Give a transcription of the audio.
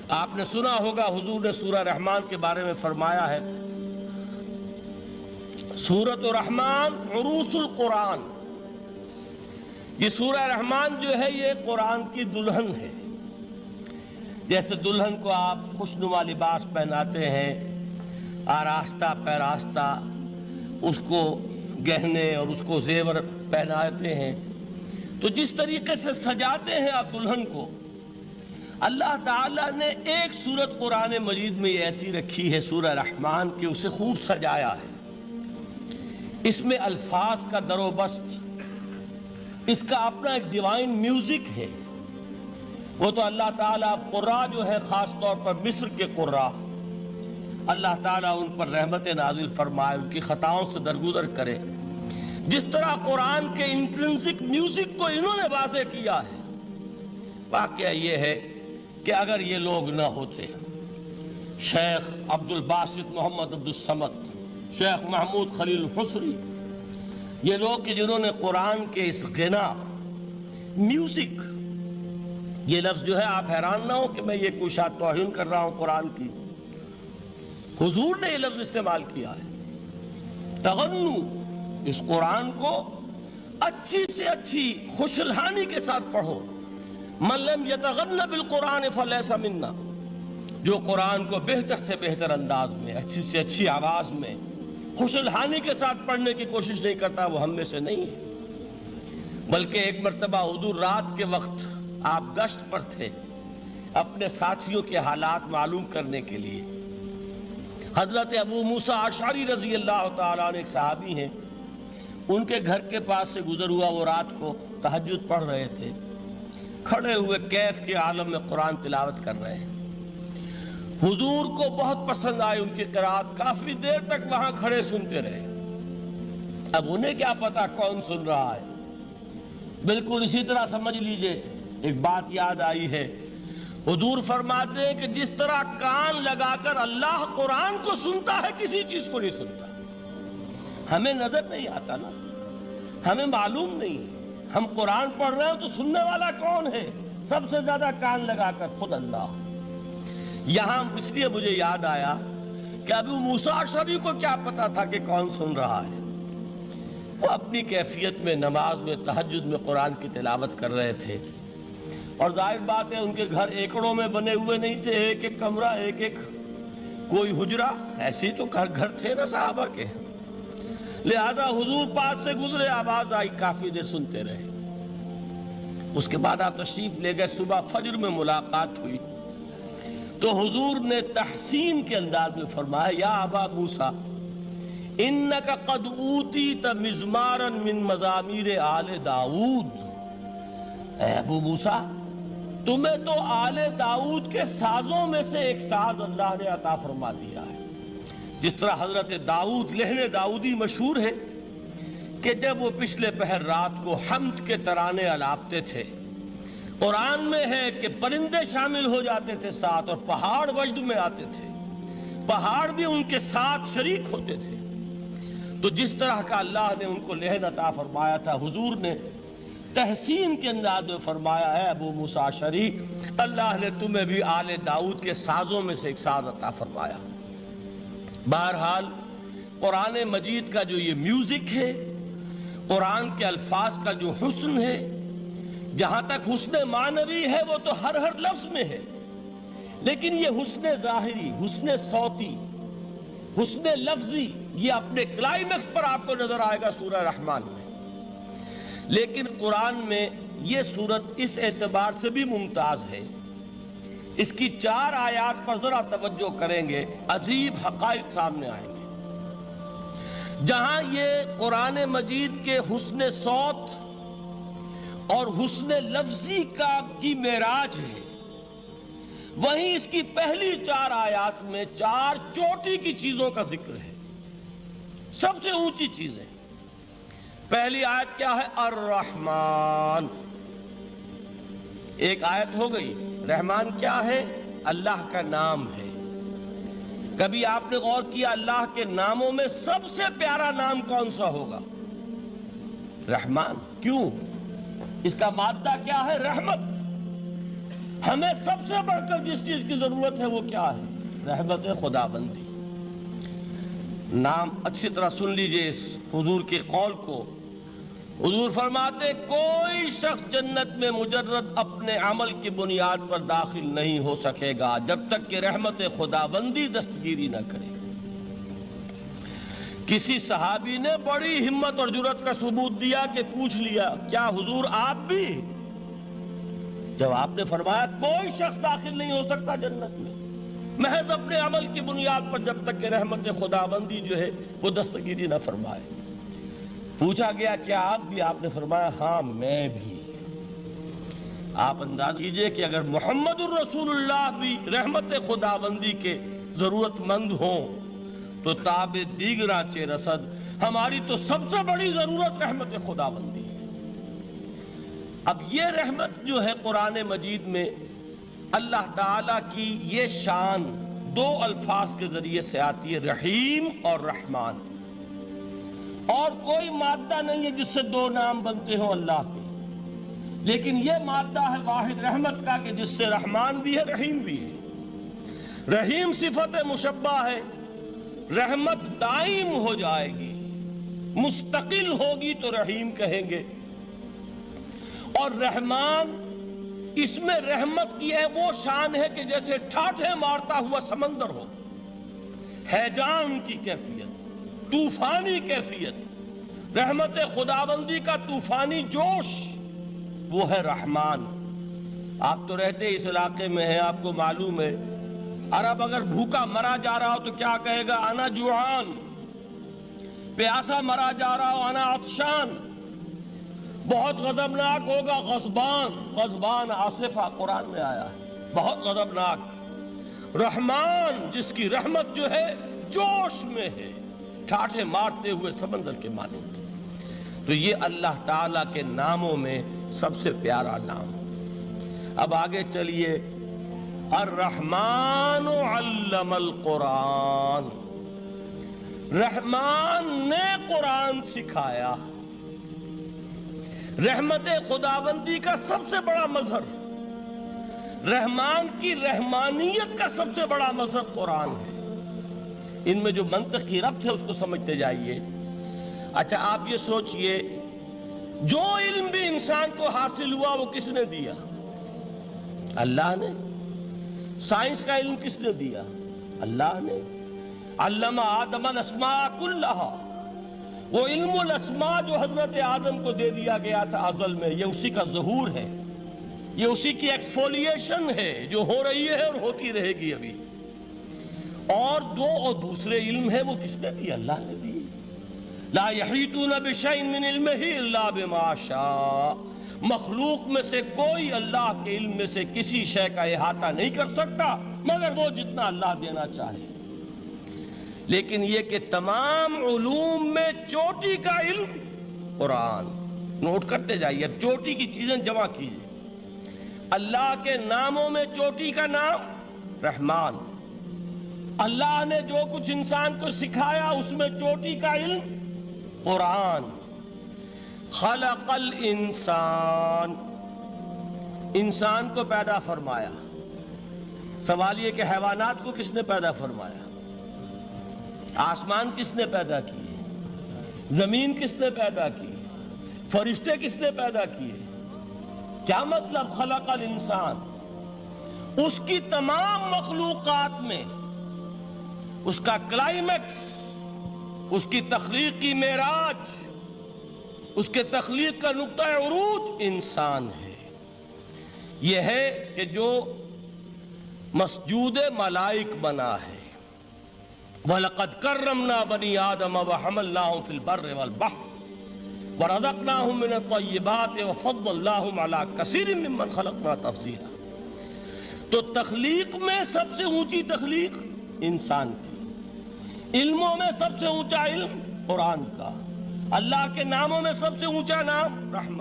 آپ نے سنا ہوگا حضور نے سورہ رحمان کے بارے میں فرمایا ہے، سورۃ الرحمن عروس القرآن، یہ سورہ رحمان جو ہے یہ قرآن کی دلہن ہے۔ جیسے دلہن کو آپ خوشنما لباس پہناتے ہیں، آراستہ پیراستہ اس کو گہنے اور اس کو زیور پہناتے ہیں، تو جس طریقے سے سجاتے ہیں آپ دلہن کو، اللہ تعالیٰ نے ایک سورت قرآن مجید میں ایسی رکھی ہے سورہ رحمان کہ اسے خوب سجایا ہے۔ اس میں الفاظ کا در و بست، اس کا اپنا ایک ڈیوائن میوزک ہے۔ وہ تو اللہ تعالیٰ قراء جو ہے، خاص طور پر مصر کے قراء، اللہ تعالیٰ ان پر رحمت نازل فرمائے، ان کی خطاؤں سے درگزر کرے۔ جس طرح قرآن کے انٹرنسک میوزک کو انہوں نے واضح کیا ہے، واقعہ یہ ہے کہ اگر یہ لوگ نہ ہوتے، شیخ عبد الباسط محمد عبد الصمد، شیخ محمود خلیل الحصری، یہ لوگ کہ جنہوں نے قرآن کے اس غنا، میوزک، یہ لفظ جو ہے آپ حیران نہ ہو کہ میں یہ کوئی شاید توہین کر رہا ہوں قرآن کی، حضور نے یہ لفظ استعمال کیا ہے، تغنو، اس قرآن کو اچھی سے اچھی خوشلہانی کے ساتھ پڑھو۔ من لم یتغن بالقرآن فلیس منا، جو قرآن کو بہتر سے بہتر انداز میں، اچھی سے اچھی آواز میں، خوشلہانی کے ساتھ پڑھنے کی کوشش نہیں کرتا، وہ ہم میں سے نہیں ہے۔ بلکہ ایک مرتبہ حضور رات کے وقت آپ گشت پر تھے، اپنے ساتھیوں کے حالات معلوم کرنے کے لیے۔ حضرت ابو موسیٰ اشعری رضی اللہ تعالیٰ عنہ ایک صحابی ہیں، ان کے گھر کے پاس سے گزر ہوا، وہ رات کو تہجد پڑھ رہے تھے، کھڑے ہوئے کیف کے عالم میں قرآن تلاوت کر رہے ہیں۔ حضور کو بہت پسند آئی ان کی قرآت، کافی دیر تک وہاں کھڑے سنتے رہے۔ اب انہیں کیا پتا کون سن رہا ہے۔ بالکل اسی طرح سمجھ لیجئے ایک بات یاد آئی ہے، حضور فرماتے ہیں کہ جس طرح کان لگا کر اللہ قرآن کو سنتا ہے، کسی چیز کو نہیں سنتا۔ ہمیں نظر نہیں آتا نا، ہمیں معلوم نہیں، ہم قرآن پڑھ رہے ہیں تو سننے والا کون ہے؟ سب سے زیادہ کان لگا کر خود اللہ۔ یہاں اس لیے مجھے یاد آیا کہ ابو موسیٰ اشعری کو کیا پتا تھا کہ کون سن رہا ہے۔ وہ اپنی کیفیت میں نماز میں تہجد میں قرآن کی تلاوت کر رہے تھے، اور ظاہر بات ہے ان کے گھر ایکڑوں میں بنے ہوئے نہیں تھے، ایک ایک کمرہ، ایک ایک کوئی حجرہ، ایسے تو گھر تھے نا صحابہ کے، لہذا حضور پاس سے گزرے، آواز آئی، کافی دیر سنتے رہے۔ اس کے بعد آپ تشریف لے گئے، صبح فجر میں ملاقات ہوئی تو حضور نے تحسین کے انداز میں فرمایا، یا ابا موسیٰ انک قد اوتیت مزمارا من مزامیر آل داؤد، اے ابو موسیٰ تمہیں تو آل داؤد کے سازوں میں سے ایک ساز اللہ نے عطا فرما دیا ہے۔ جس طرح حضرت داؤد، لحن داؤدی مشہور ہے کہ جب وہ پچھلے پہر رات کو حمد کے ترانے الاپتے تھے، قرآن میں ہے کہ پرندے شامل ہو جاتے تھے ساتھ، اور پہاڑ وجد میں آتے تھے، پہاڑ بھی ان کے ساتھ شریک ہوتے تھے۔ تو جس طرح کا اللہ نے ان کو لحن عطا فرمایا تھا، حضور نے تحسین کے انداز میں فرمایا، ہے ابو موسیٰ اشعری، اللہ نے تمہیں بھی آل داؤد کے سازوں میں سے ایک ساز عطا فرمایا۔ بہرحال قرآن مجید کا جو یہ میوزک ہے، قرآن کے الفاظ کا جو حسن ہے، جہاں تک حسن معنوی ہے وہ تو ہر لفظ میں ہے، لیکن یہ حسن ظاہری، حسن صوتی، حسن لفظی، یہ اپنے کلائمیکس پر آپ کو نظر آئے گا سورہ رحمان میں۔ لیکن قرآن میں یہ سورت اس اعتبار سے بھی ممتاز ہے، اس کی 4 آیات پر ذرا توجہ کریں گے، عجیب حقائق سامنے آئیں گے۔ جہاں یہ قرآن مجید کے حسن صوت اور حسن لفظی کی معراج ہے، وہیں اس کی پہلی 4 آیات میں 4 چوٹی کی چیزوں کا ذکر ہے، سب سے اونچی چیزیں۔ پہلی آیت کیا ہے؟ الرحمن، ایک آیت ہو گئی۔ رحمان کیا ہے؟ اللہ کا نام ہے۔ کبھی آپ نے غور کیا اللہ کے ناموں میں سب سے پیارا نام کون سا ہوگا؟ رحمان۔ کیوں؟ اس کا مادہ کیا ہے؟ رحمت۔ ہمیں سب سے بڑھ کر جس چیز کی ضرورت ہے وہ کیا ہے؟ رحمت خداوندی۔ نام اچھی طرح سن لیجئے اس حضور کے قول کو۔ حضور فرماتے کوئی شخص جنت میں مجرد اپنے عمل کی بنیاد پر داخل نہیں ہو سکے گا جب تک کہ رحمت خداوندی دستگیری نہ کرے۔ کسی صحابی نے بڑی ہمت اور جرأت کا ثبوت دیا کہ پوچھ لیا کیا حضور آپ بھی؟ جب آپ نے فرمایا کوئی شخص داخل نہیں ہو سکتا جنت میں محض اپنے عمل کی بنیاد پر جب تک کہ رحمت خداوندی جو ہے وہ دستگیری نہ فرمائے۔ پوچھا گیا کیا آپ بھی؟ آپ نے فرمایا ہاں میں بھی۔ آپ انداز کیجئے کہ اگر محمد الرسول اللہ بھی رحمت خداوندی کے ضرورت مند ہوں تو تاب دیگراں چے رسد ہماری تو سب سے بڑی ضرورت رحمت خداوندی ہے۔ اب یہ رحمت جو ہے قرآن مجید میں اللہ تعالیٰ کی یہ شان دو الفاظ کے ذریعے سے آتی ہے، رحیم اور رحمان۔ اور کوئی مادہ نہیں ہے جس سے دو نام بنتے ہوں اللہ کے، لیکن یہ مادہ ہے واحد رحمت کا کہ جس سے رحمان بھی ہے رحیم بھی ہے۔ رحیم صفت مشبہ ہے، رحمت دائم ہو جائے گی، مستقل ہوگی تو رحیم کہیں گے۔ اور رحمان اس میں رحمت کی ہے وہ شان ہے کہ جیسے ٹھاٹھے مارتا ہوا سمندر ہو، ہیجان کی کیفیت، طوفانی کیفیت، رحمت خداوندی کا طوفانی جوش، وہ ہے رحمان۔ آپ تو رہتے اس علاقے میں ہیں، آپ کو معلوم ہے عرب اگر بھوکا مرا جا رہا ہو تو کیا کہے گا؟ انا جوعان۔ پیاسا مرا جا رہا ہو انا عطشان۔ بہت غضبناک ہوگا غضبان، غضبان آصفہ قرآن میں آیا ہے، بہت غضبناک۔ رحمان جس کی رحمت جو ہے جوش میں ہے، ٹھاٹھے مارتے ہوئے سمندر کے مانند۔ تو یہ اللہ تعالیٰ کے ناموں میں سب سے پیارا نام۔ اب آگے چلیے، الرحمن علم القرآن، رحمان نے قرآن سکھایا۔ رحمت خداوندی کا سب سے بڑا مظہر، رحمان کی رحمانیت کا سب سے بڑا مظہر قرآن ہے۔ ان میں جو منطقی ربط ہے اس کو سمجھتے جائیے۔ اچھا آپ یہ سوچئے، جو علم بھی انسان کو حاصل ہوا وہ کس نے دیا؟ اللہ نے۔ سائنس کا علم کس نے دیا؟ اللہ نے۔ علم آدم الاسماء کلہا، وہ علم الاسماء جو حضرت آدم کو دے دیا گیا تھا ازل میں، یہ اسی کا ظہور ہے، یہ اسی کی ایکسفولیشن ہے جو ہو رہی ہے اور ہوتی رہے گی ابھی۔ اور دوسرے علم ہے وہ کس نے دی؟ اللہ نے دی۔ لا یحیطون بشیء من علمہ الا بما شاء، مخلوق میں سے کوئی اللہ کے علم میں سے کسی شے کا احاطہ نہیں کر سکتا مگر وہ جتنا اللہ دینا چاہے۔ لیکن یہ کہ تمام علوم میں چوٹی کا علم قرآن۔ نوٹ کرتے جائیے، اب چوٹی کی چیزیں جمع کیجئے۔ اللہ کے ناموں میں چوٹی کا نام رحمان۔ اللہ نے جو کچھ انسان کو سکھایا اس میں چوٹی کا علم قرآن۔ خلق الانسان، انسان کو پیدا فرمایا۔ سوال یہ کہ حیوانات کو کس نے پیدا فرمایا؟ آسمان کس نے پیدا کیے؟ زمین کس نے پیدا کی؟ فرشتے کس نے پیدا کیے؟ کیا مطلب خلق الانسان؟ اس کی تمام مخلوقات میں اس کا کلائمیکس، اس کی تخلیق کی معراج، اس کے تخلیق کا نقطہ عروج انسان ہے۔ یہ ہے کہ جو مسجود ملائک بنا ہے۔ وَلَقَدْ كَرَّمْنَا بَنِي آدَمَ وَحَمَلْنَاهُمْ فِي الْبَرِّ وَالْبَحْرِ وَرَزَقْنَاهُمْ مِنَ الطَّيِّبَاتِ وَفَضَّلْنَاهُمْ عَلَى كَثِيرٍ مِّمَّنْ خَلَقْنَا تَفْضِيلًا۔ تو تخلیق میں سب سے اونچی تخلیق انسان کی، علموں میں سب سے اونچا علم قرآن کا، اللہ کے ناموں میں سب سے اونچا نام رحمان۔